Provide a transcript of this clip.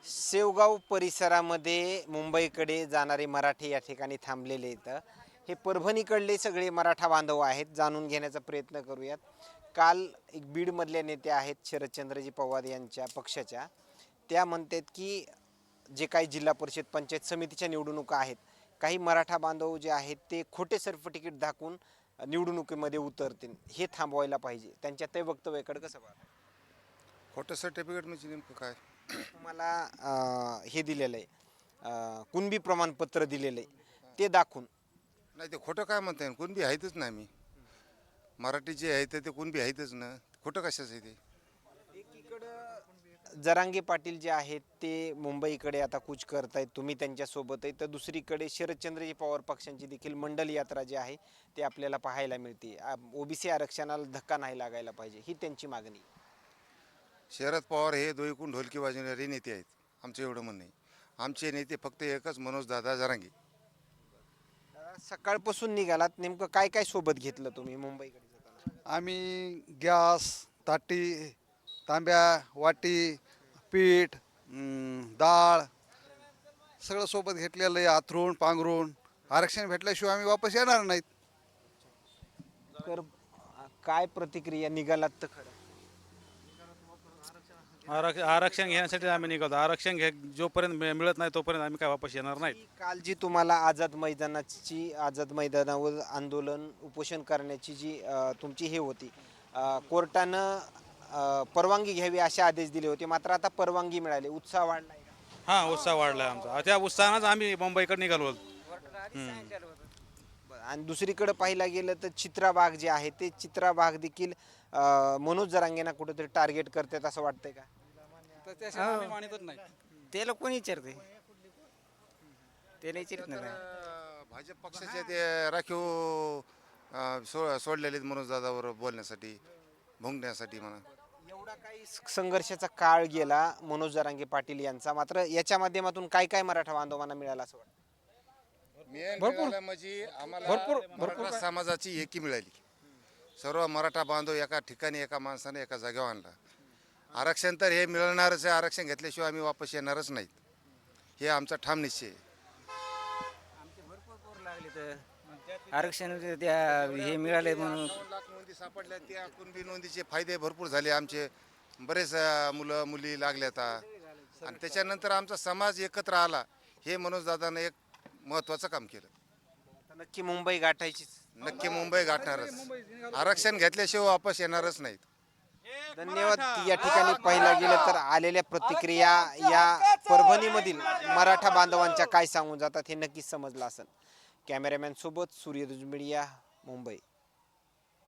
शेवगाव परिसरामध्ये मुंबईकडे जाणारे मराठी या ठिकाणी थांबलेले आहेत. हे परभणीकडले सगळे मराठा बांधव आहेत, जाणून घेण्याचा प्रयत्न करूयात. काल एक बीडमधल्या नेत्या आहेत शरदचंद्रजी पवार यांच्या पक्षाच्या, त्या म्हणतात की जे काही जिल्हा परिषद पंचायत समितीच्या निवडणुका आहेत, काही मराठा बांधव जे आहेत ते खोटे सर्टिफिकेट दाखवून निवडणुकीमध्ये उतरतील, हे थांबवायला पाहिजे. त्यांच्या ते वक्तव्याकडे कसं पाहता? खोटं सर्टिफिकेट म्हणजे नेमकं काय? तुम्हाला हे दिलेलं आहे, कुणबी प्रमाणपत्र दिलेलं आहे, ते दाखवून. नाही, ते खोटं काय म्हणता येईल? कुणबी आहेतच ना आम्ही. मराठी जे आहे ते कुणबी आहेतच ना. खोटं कशाचं आहे ते? एकीकडं जरांगे पाटील जे आहेत ते मुंबईकडे आता कूच करतायत, तुम्ही त्यांच्यासोबत आहे, तर दुसरीकडे शरदचंद्रजी पवार पक्षांची देखील मंडल यात्रा जी आहे ते आपल्याला पाहायला मिळते. ओबीसी आरक्षणाला धक्का नाही लागायला पाहिजे, ही त्यांची मागणी. शरद पवार हे दोईकून ढोलकी वाजवणारे नेते आहेत, आमचं एवढं म्हणणं आहे. आमचे नेते फक्त एकच, मनोजदादा जरांगे. सकाळपासून निघालात, नेमकं काय काय सोबत घेतलं तुम्ही मुंबईकडे जाताना? आम्ही गॅस, ताटी, तांब्या, वाटी, पीठ, डाळ सगळं सोबत घेतलेलं आहे. आथरून पांघरून आरक्षण भेटल्याशिवाय आम्ही वापस येणार नाहीत. तर काय प्रतिक्रिया, निघालात तर खरं? आरक्षण घेण्यासाठी आम्ही निघालो. जोपर्यंत मिळत नाही तोपर्यंत आम्ही काय वापस येणार नाही. काल जी तुम्हाला आझाद मैदानावर आंदोलन उपोषण करण्याची जी तुमची हे होती, कोर्टानं परवानगी घ्यावी असे आदेश दिले होते, मात्र आता परवानगी मिळाली, उत्साह वाढलाय का? हां, उत्साह वाढला आहे आमचा. त्या उत्साहानंच आम्ही मुंबईकडे निघालो. आणि दुसरीकडे पाहायला गेलं तर चित्राबाग जे आहे ते चित्राबाग देखील मनोज जरांगेंना कुठेतरी टार्गेट करतात असं वाटतंय का? तर त्याशिवाय आम्ही मानितच नाही. ते लोक कोणी विचारते, ते नाही विचारत ना. भाजप पक्षाचे ते राखीव सोडलेले आहेत मनोजदादावर बोलण्यासाठी, भुंकण्यासाठी म्हणा. एवढा काही संघर्षाचा काळ गेला मनोज जरांगे पाटील यांचा, मात्र याच्या माध्यमातून काय काय मराठा बांधवांना मिळालं असं वाटतं? भरपूर म्हणजे आम्हाला मराठा समाजाची एकी मिळाली. सर्व मराठा बांधव एका ठिकाणी, एका माणसाने एका जागेवर आणला. आरक्षण तर हे मिळणारच आहे, आरक्षण घेतल्याशिवाय आम्ही वापस येणारच नाहीत, हे आमचा ठाम निश्चय आहे. आमचे भरपूर पोर लागले तर आरक्षण त्या हे मिळाले म्हणून. 52 लाख नोंदी सापडल्या, त्या कुणबी नोंदीचे फायदे भरपूर झाले. आमचे बरेच मुलं मुली लागल्यात आणि त्याच्यानंतर आमचा समाज एकत्र आला. हे मनोजदादानं एक महत्त्वाचं काम केलं. नक्की मुंबई गाठायचीच. नक्की मुंबई गाठणारच. आरक्षण घेतल्याशिवाय वापस येणारच नाहीत. धन्यवाद. या ठिकाणी पाहिलं गेलं तर आलेल्या प्रतिक्रिया या परभणीमधील मराठा बांधवांच्या काय सांगून जातात हे नक्कीच समजलं असेल. कॅमेरामॅन सोबत सूर्यदुज मीडिया, मुंबई.